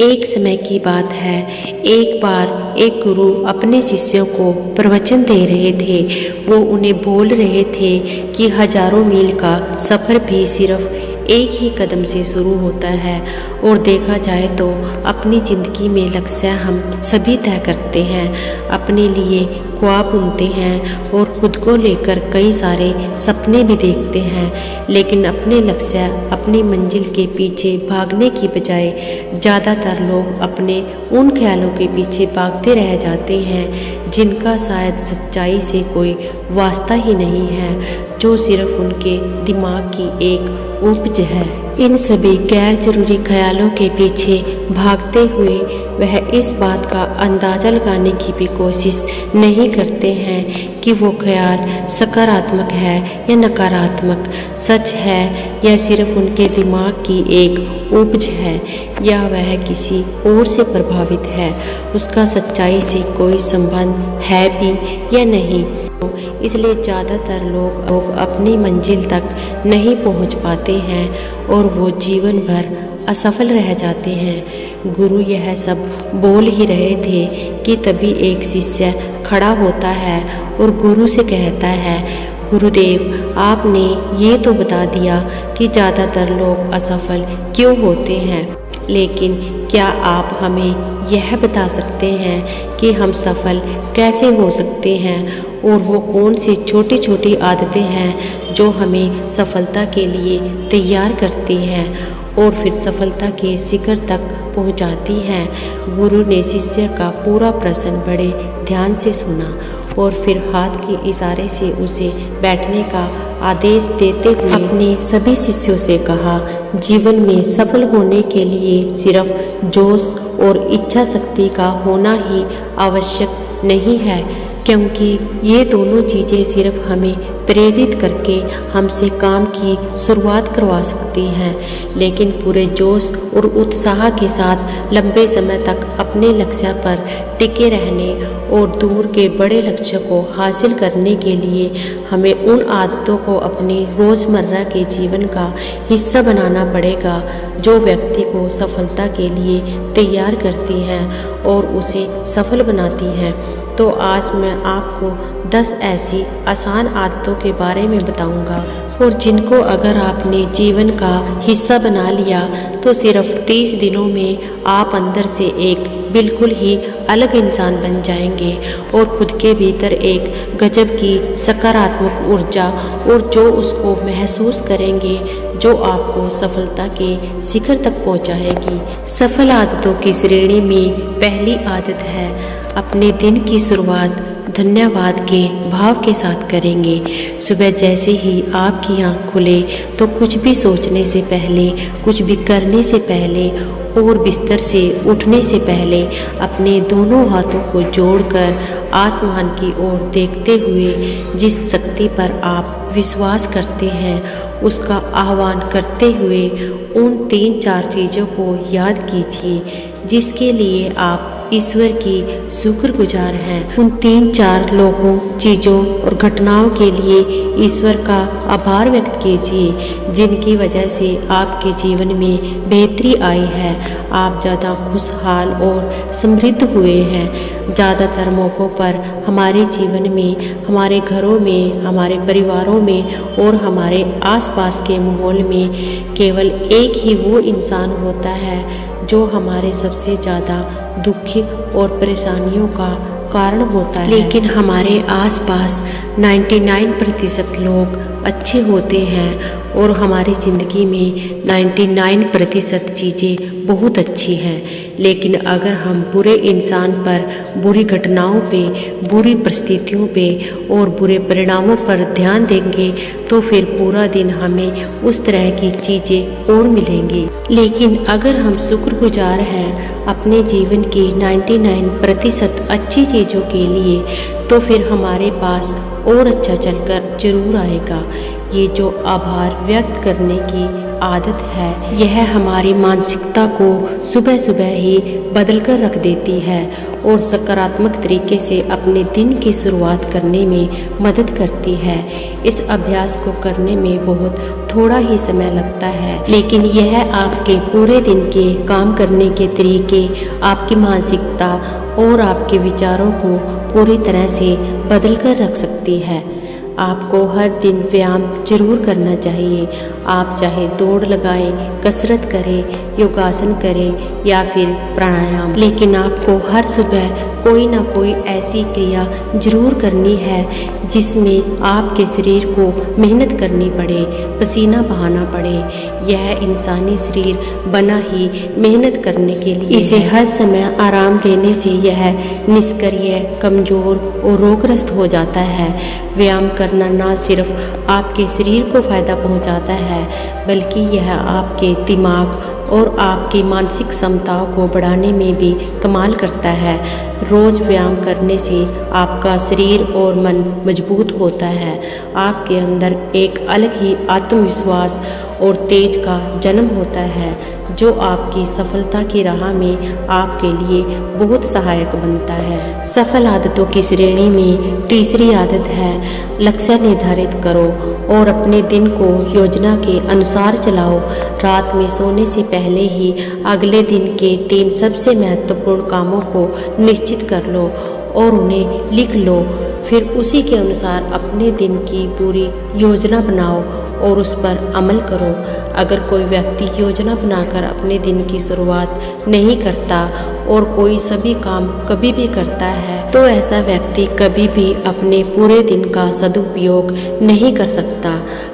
एक समय की बात है, एक बार एक गुरु अपने शिष्यों को प्रवचन दे रहे थे। वो उन्हें बोल रहे थे कि हजारों मील का सफ़र भी सिर्फ एक ही कदम से शुरू होता है। और देखा जाए तो अपनी ज़िंदगी में लक्ष्य हम सभी तय करते हैं, अपने लिए ख्वाब बुनते हैं और खुद को लेकर कई सारे सपने भी देखते हैं। लेकिन अपने लक्ष्य, अपनी मंजिल के पीछे भागने की बजाय ज़्यादातर लोग अपने उन ख्यालों के पीछे भागते रह जाते हैं जिनका शायद सच्चाई से कोई वास्ता ही नहीं है, जो सिर्फ उनके दिमाग की एक उपज है। इन सभी गैर जरूरी ख्यालों के पीछे भागते हुए वह इस बात का अंदाज़ा लगाने की भी कोशिश नहीं करते हैं कि वो ख्याल सकारात्मक है या नकारात्मक, सच है या सिर्फ उनके दिमाग की एक उपज है, या वह किसी और से प्रभावित है, उसका सच्चाई से कोई संबंध है भी या नहीं। इसलिए ज़्यादातर लोग अपनी मंजिल तक नहीं पहुंच पाते हैं और वो जीवन भर असफल रह जाते हैं। गुरु यह सब बोल ही रहे थे कि तभी एक शिष्य खड़ा होता है और गुरु से कहता है, गुरुदेव, आपने ये तो बता दिया कि ज़्यादातर लोग असफल क्यों होते हैं, लेकिन क्या आप हमें यह बता सकते हैं कि हम सफल कैसे हो सकते हैं, और वो कौन सी छोटी छोटी आदतें हैं जो हमें सफलता के लिए तैयार करती हैं और फिर सफलता के शिखर तक पहुंचाती हैं। गुरु ने शिष्य का पूरा प्रश्न बड़े ध्यान से सुना और फिर हाथ के इशारे से उसे बैठने का आदेश देते हुए अपने सभी शिष्यों से कहा, जीवन में सफल होने के लिए सिर्फ जोश और इच्छा शक्ति का होना ही आवश्यक नहीं है, क्योंकि ये दोनों चीज़ें सिर्फ हमें प्रेरित करके हमसे काम की शुरुआत करवा सकती हैं, लेकिन पूरे जोश और उत्साह के साथ लंबे समय तक अपने लक्ष्य पर टिके रहने और दूर के बड़े लक्ष्य को हासिल करने के लिए हमें उन आदतों को अपने रोज़मर्रा के जीवन का हिस्सा बनाना पड़ेगा जो व्यक्ति को सफलता के लिए तैयार करती हैं और उसे सफल बनाती हैं। तो आज मैं आपको 10 ऐसी आसान आदतों के बारे में बताऊंगा, और जिनको अगर आपने जीवन का हिस्सा बना लिया तो सिर्फ 30 दिनों में आप अंदर से एक बिल्कुल ही अलग इंसान बन जाएंगे और खुद के भीतर एक गजब की सकारात्मक ऊर्जा और जो उसको महसूस करेंगे जो आपको सफलता के शिखर तक पहुंचाएगी। सफल आदतों की श्रेणी में पहली आदत है, अपने दिन की शुरुआत धन्यवाद के भाव के साथ करेंगे। सुबह जैसे ही आपकी आँख खुले तो कुछ भी सोचने से पहले, कुछ भी करने से पहले और बिस्तर से उठने से पहले अपने दोनों हाथों को जोड़कर आसमान की ओर देखते हुए जिस शक्ति पर आप विश्वास करते हैं उसका आह्वान करते हुए उन 3-4 चीज़ों को याद कीजिए जिसके लिए आप ईश्वर की शुक्रगुजार हैं। उन 3-4 लोगों, चीज़ों और घटनाओं के लिए ईश्वर का आभार व्यक्त कीजिए जिनकी वजह से आपके जीवन में बेहतरी आई है, आप ज़्यादा खुशहाल और समृद्ध हुए हैं। ज़्यादातर मौक़ों पर हमारे जीवन में, हमारे घरों में, हमारे परिवारों में और हमारे आसपास के माहौल में केवल एक ही वो इंसान होता है जो हमारे सबसे ज़्यादा दुखी और परेशानियों का कारण होता है, लेकिन हमारे आसपास 99% लोग अच्छे होते हैं और हमारी ज़िंदगी में 99% चीज़ें बहुत अच्छी हैं। लेकिन अगर हम बुरे इंसान पर, बुरी घटनाओं पे, बुरी परिस्थितियों पे और बुरे परिणामों पर ध्यान देंगे तो फिर पूरा दिन हमें उस तरह की चीज़ें और मिलेंगी। लेकिन अगर हम शुक्रगुजार हैं अपने जीवन की 99% अच्छी चीज़ों के लिए तो फिर हमारे पास और अच्छा चलकर जरूर आएगा, ये जो आभार व्यक्त करने की आदत है, यह हमारी मानसिकता को सुबह सुबह ही बदल कर रख देती है और सकारात्मक तरीके से अपने दिन की शुरुआत करने में मदद करती है। इस अभ्यास को करने में बहुत थोड़ा ही समय लगता है, लेकिन यह आपके पूरे दिन के काम करने के तरीके, आपकी मानसिकता और आपके विचारों को पूरी तरह से बदल कर रख सकती है। आपको हर दिन व्यायाम जरूर करना चाहिए। आप चाहे दौड़ लगाएं, कसरत करें, योगासन करें या फिर प्राणायाम, लेकिन आपको हर सुबह कोई ना कोई ऐसी क्रिया जरूर करनी है जिसमें आपके शरीर को मेहनत करनी पड़े, पसीना बहाना पड़े। यह इंसानी शरीर बना ही मेहनत करने के लिए। इसे हर समय आराम देने से यह निष्क्रिय, कमजोर और रोगग्रस्त हो जाता है। व्यायाम करना ना सिर्फ आपके शरीर को फायदा पहुंचाता है, बल्कि यह आपके दिमाग और आपकी मानसिक क्षमताओं को बढ़ाने में भी कमाल करता है। रोज व्यायाम करने से आपका शरीर और मन मजबूत होता है। आपके अंदर एक अलग ही आत्मविश्वास और तेज का जन्म होता है, जो आपकी सफलता की राह में आपके लिए बहुत सहायक बनता है। सफल आदतों की श्रेणी में तीसरी आदत है, लक्ष्य निर्धारित करो और अपने दिन को योजना के अनुसार चलाओ। रात में सोने से पहले ही अगले दिन के 3 सबसे महत्वपूर्ण कामों को निश्चित कर लो और उन्हें लिख लो। फिर उसी के अनुसार अपने दिन की पूरी योजना बनाओ और उस पर अमल करो। अगर कोई व्यक्ति योजना बनाकर अपने दिन की शुरुआत नहीं करता और कोई सभी काम कभी भी करता है, तो ऐसा व्यक्ति कभी भी अपने पूरे दिन का सदुपयोग नहीं कर सकता।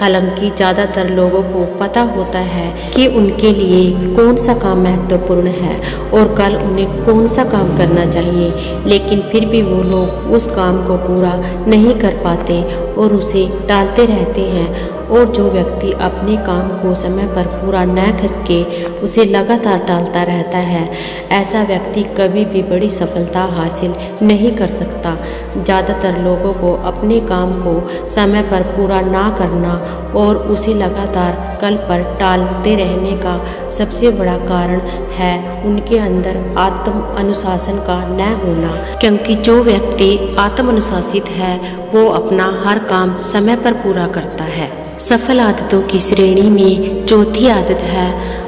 हालांकि ज़्यादातर लोगों को पता होता है कि उनके लिए कौन सा काम महत्वपूर्ण है और कल उन्हें कौन सा काम करना चाहिए, लेकिन फिर भी वो लोग उस काम को पूरा नहीं कर पाते और उसे टालते रहते हैं। और जो व्यक्ति अपने काम को समय पर पूरा न करके उसे लगातार टालता रहता है, ऐसा व्यक्ति कभी भी बड़ी सफलता हासिल नहीं कर सकता। ज़्यादातर लोगों को अपने काम को समय पर पूरा ना करना और उसे लगातार कल पर टालते रहने का सबसे बड़ा कारण है उनके अंदर आत्म अनुशासन का न होना। क्योंकि जो व्यक्ति आत्म अनुशासित है वो अपना हर काम समय पर पूरा करता है। सफल आदतों की श्रेणी में चौथी आदत है,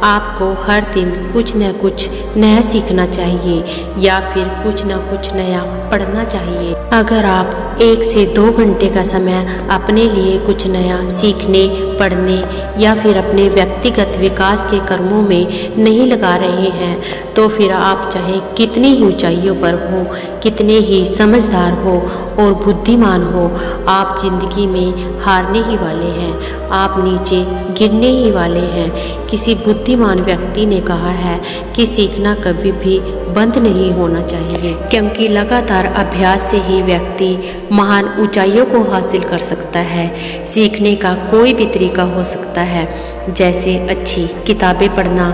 आपको हर दिन कुछ न कुछ नया सीखना चाहिए या फिर कुछ न कुछ नया पढ़ना चाहिए। अगर आप 1 से 2 घंटे का समय अपने लिए कुछ नया सीखने, पढ़ने या फिर अपने व्यक्तिगत विकास के कर्मों में नहीं लगा रहे हैं, तो फिर आप चाहे कितनी ही ऊंचाइयों पर हो, कितने ही समझदार हो और बुद्धिमान हो, आप जिंदगी में हारने ही वाले हैं। आप नीचे गिरने ही वाले हैं। किसी बुद्धिमान व्यक्ति ने कहा है कि सीखना कभी भी बंद नहीं होना चाहिए, क्योंकि लगातार अभ्यास से ही व्यक्ति महान ऊंचाइयों को हासिल कर सकता है। सीखने का कोई भी तरीका हो सकता है, जैसे अच्छी किताबें पढ़ना,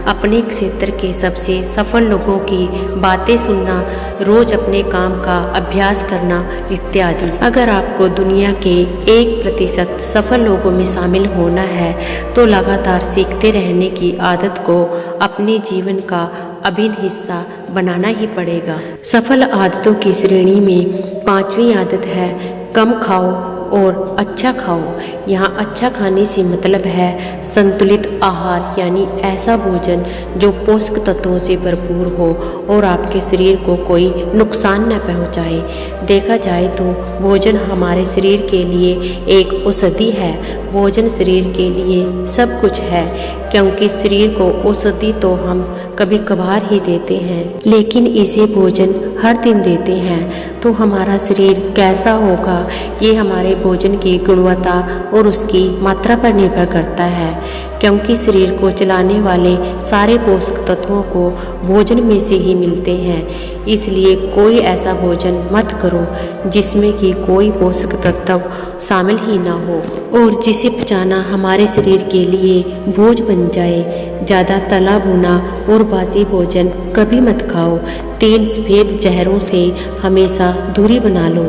अपने क्षेत्र के सबसे सफल लोगों की बातें सुनना, रोज अपने काम का अभ्यास करना इत्यादि। अगर आपको दुनिया के 1% सफल लोगों में शामिल होना है, तो लगातार सीखते रहने की आदत को अपने जीवन का अभिन्न हिस्सा बनाना ही पड़ेगा। सफल आदतों की श्रेणी में 5वीं आदत है, कम खाओ और अच्छा खाओ। यहाँ अच्छा खाने से मतलब है संतुलित आहार, यानी ऐसा भोजन जो पोषक तत्वों से भरपूर हो और आपके शरीर को कोई नुकसान न पहुँचाए। देखा जाए तो भोजन हमारे शरीर के लिए एक औषधि है। भोजन शरीर के लिए सब कुछ है, क्योंकि शरीर को औषधि तो हम कभी कभार ही देते हैं, लेकिन इसे भोजन हर दिन देते हैं तो हमारा शरीर कैसा होगा, ये हमारे भोजन की गुणवत्ता और उसकी मात्रा पर निर्भर करता है। क्योंकि शरीर को चलाने वाले सारे पोषक तत्वों को भोजन में से ही मिलते हैं, इसलिए कोई ऐसा भोजन मत करो जिसमें कि कोई पोषक तत्व शामिल ही ना हो और जिसे पचाना हमारे शरीर के लिए बोझ बन जाए। ज़्यादा तला भुना और बासी भोजन कभी मत खाओ। 3 सफ़ेद जहरों से हमेशा दूरी बना लो।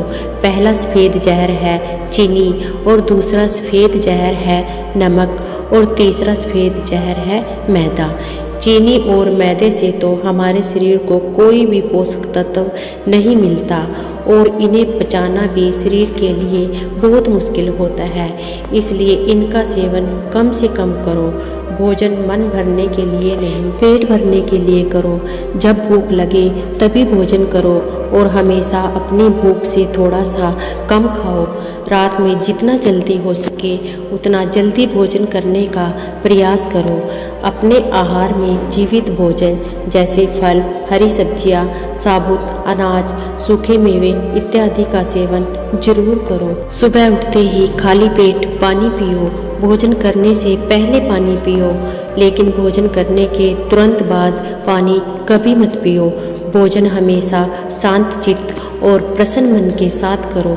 पहला सफ़ेद जहर है चीनी और दूसरा सफ़ेद जहर है नमक और तीसरा सफ़ेद जहर है मैदा। चीनी और मैदे से तो हमारे शरीर को कोई भी पोषक तत्व नहीं मिलता और इन्हें पचाना भी शरीर के लिए बहुत मुश्किल होता है, इसलिए इनका सेवन कम से कम करो। भोजन मन भरने के लिए नहीं, पेट भरने के लिए करो। जब भूख लगे तभी भोजन करो और हमेशा अपनी भूख से थोड़ा सा कम खाओ। रात में जितना जल्दी हो सके उतना जल्दी भोजन करने का प्रयास करो। अपने आहार में जीवित भोजन जैसे फल, हरी सब्जियां, साबुत अनाज, सूखे मेवे इत्यादि का सेवन जरूर करो। सुबह उठते ही खाली पेट पानी पियो। भोजन करने से पहले पानी पियो, लेकिन भोजन करने के तुरंत बाद पानी कभी मत पियो। भोजन हमेशा शांत चित्त और प्रसन्न मन के साथ करो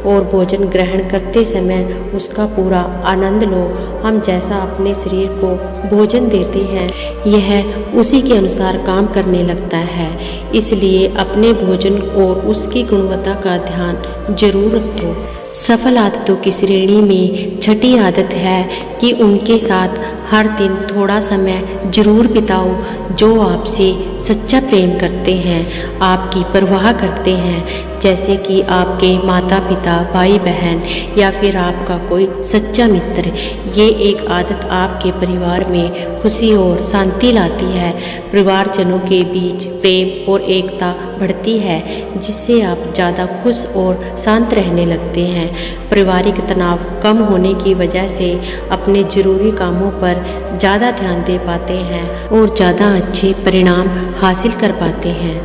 और भोजन ग्रहण करते समय उसका पूरा आनंद लो। हम जैसा अपने शरीर को भोजन देते हैं यह उसी के अनुसार काम करने लगता है, इसलिए अपने भोजन और उसकी गुणवत्ता का ध्यान जरूर रखो। सफल आदतों की श्रेणी में छठी आदत है कि उनके साथ हर दिन थोड़ा समय जरूर बिताओ जो आपसे सच्चा प्रेम करते हैं, आपकी परवाह करते हैं, जैसे कि आपके माता पिता, भाई बहन या फिर आपका कोई सच्चा मित्र। ये एक आदत आपके परिवार में खुशी और शांति लाती है। परिवारजनों के बीच प्रेम और एकता बढ़ती है, जिससे आप ज़्यादा खुश और शांत रहने लगते हैं। पारिवारिक तनाव कम होने की वजह से अपने जरूरी कामों पर ज़्यादा ध्यान दे पाते हैं और ज़्यादा अच्छे परिणाम हासिल कर पाते हैं।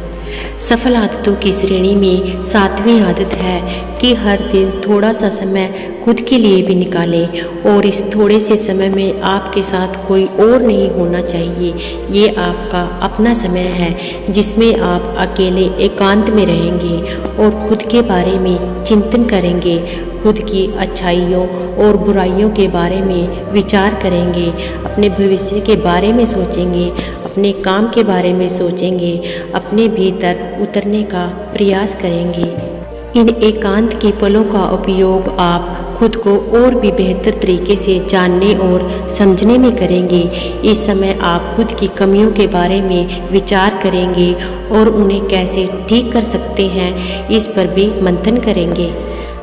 सफल आदतों की श्रेणी में 7वीं आदत है कि हर दिन थोड़ा सा समय खुद के लिए भी निकालें और इस थोड़े से समय में आपके साथ कोई और नहीं होना चाहिए। ये आपका अपना समय है जिसमें आप अकेले एकांत में रहेंगे और खुद के बारे में चिंतन करेंगे, खुद की अच्छाइयों और बुराइयों के बारे में विचार करेंगे, अपने भविष्य के बारे में सोचेंगे, अपने काम के बारे में सोचेंगे, अपने भीतर उतरने का प्रयास करेंगे। इन एकांत के पलों का उपयोग आप खुद को और भी बेहतर तरीके से जानने और समझने में करेंगे। इस समय आप खुद की कमियों के बारे में विचार करेंगे और उन्हें कैसे ठीक कर सकते हैं इस पर भी मंथन करेंगे।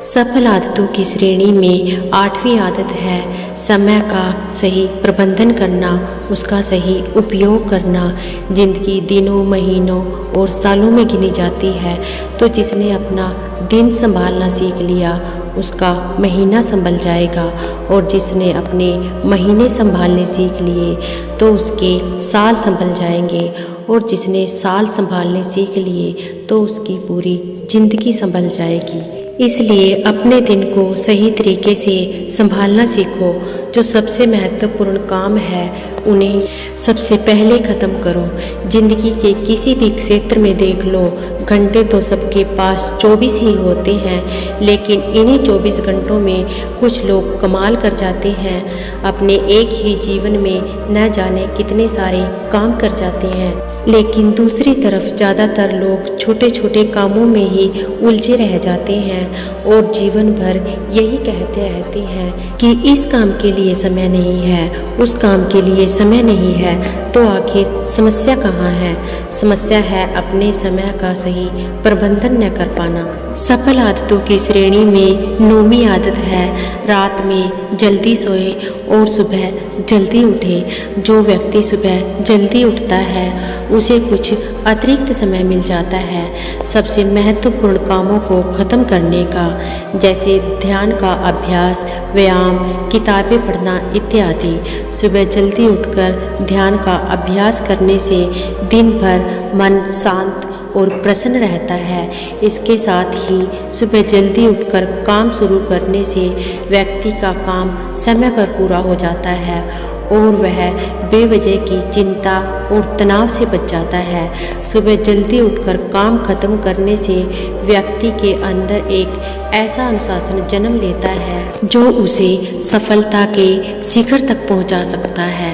सफल आदतों की श्रेणी में 8वीं आदत है समय का सही प्रबंधन करना, उसका सही उपयोग करना। जिंदगी दिनों, महीनों और सालों में गिनी जाती है, तो जिसने अपना दिन संभालना सीख लिया उसका महीना संभल जाएगा और जिसने अपने महीने संभालने सीख लिए तो उसके साल संभल जाएंगे और जिसने साल संभालने सीख लिए तो उसकी पूरी जिंदगी संभल जाएगी। इसलिए अपने दिन को सही तरीके से संभालना सीखो। जो सबसे महत्वपूर्ण काम है उन्हें सबसे पहले ख़त्म करो। जिंदगी के किसी भी क्षेत्र में देख लो, घंटे तो सबके पास 24 ही होते हैं, लेकिन इन्हीं 24 घंटों में कुछ लोग कमाल कर जाते हैं। अपने एक ही जीवन में न जाने कितने सारे काम कर जाते हैं, लेकिन दूसरी तरफ ज़्यादातर लोग छोटे छोटे कामों में ही उलझे रह जाते हैं और जीवन भर यही कहते रहते हैं कि इस काम के लिए समय नहीं है, उस काम के लिए समय नहीं है। तो आखिर समस्या कहाँ है? समस्या है अपने समय का सही प्रबंधन न कर पाना। सफल आदतों की श्रेणी में 9वीं आदत है रात में जल्दी सोए और सुबह जल्दी उठे। जो व्यक्ति सुबह जल्दी उठता है उसे कुछ अतिरिक्त समय मिल जाता है सबसे महत्वपूर्ण कामों को खत्म करने का, जैसे ध्यान का अभ्यास, व्यायाम, किताबें पढ़ना इत्यादि। सुबह जल्दी उठकर ध्यान का अभ्यास करने से दिन भर मन शांत और प्रसन्न रहता है। इसके साथ ही सुबह जल्दी उठकर काम शुरू करने से व्यक्ति का काम समय पर पूरा हो जाता है और वह बेवजह की चिंता और तनाव से बच जाता है। सुबह जल्दी उठकर काम खत्म करने से व्यक्ति के अंदर एक ऐसा अनुशासन जन्म लेता है जो उसे सफलता के शिखर तक पहुंचा सकता है।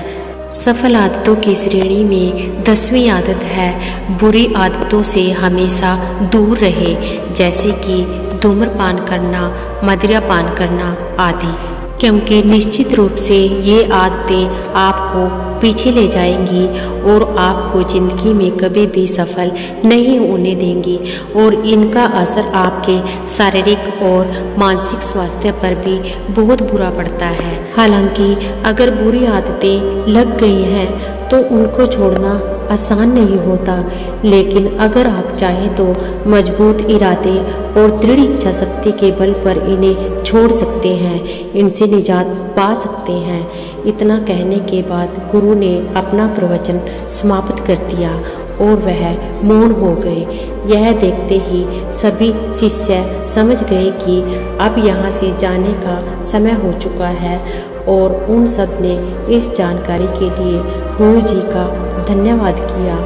सफल आदतों की श्रेणी में 10वीं आदत है बुरी आदतों से हमेशा दूर रहे, जैसे कि धूम्रपान करना, मदिरापान करना आदि, क्योंकि निश्चित रूप से ये आदतें आपको पीछे ले जाएंगी और आपको ज़िंदगी में कभी भी सफल नहीं होने देंगी और इनका असर आपके शारीरिक और मानसिक स्वास्थ्य पर भी बहुत बुरा पड़ता है। हालांकि अगर बुरी आदतें लग गई हैं तो उनको छोड़ना आसान नहीं होता, लेकिन अगर आप चाहें तो मजबूत इरादे और दृढ़ इच्छा शक्ति के बल पर इन्हें छोड़ सकते हैं, इनसे निजात पा सकते हैं। इतना कहने के बाद गुरु ने अपना प्रवचन समाप्त कर दिया और वह मौन हो गए। यह देखते ही सभी शिष्य समझ गए कि अब यहाँ से जाने का समय हो चुका है और उन सब ने इस जानकारी के लिए गुरु जी का धन्यवाद किया।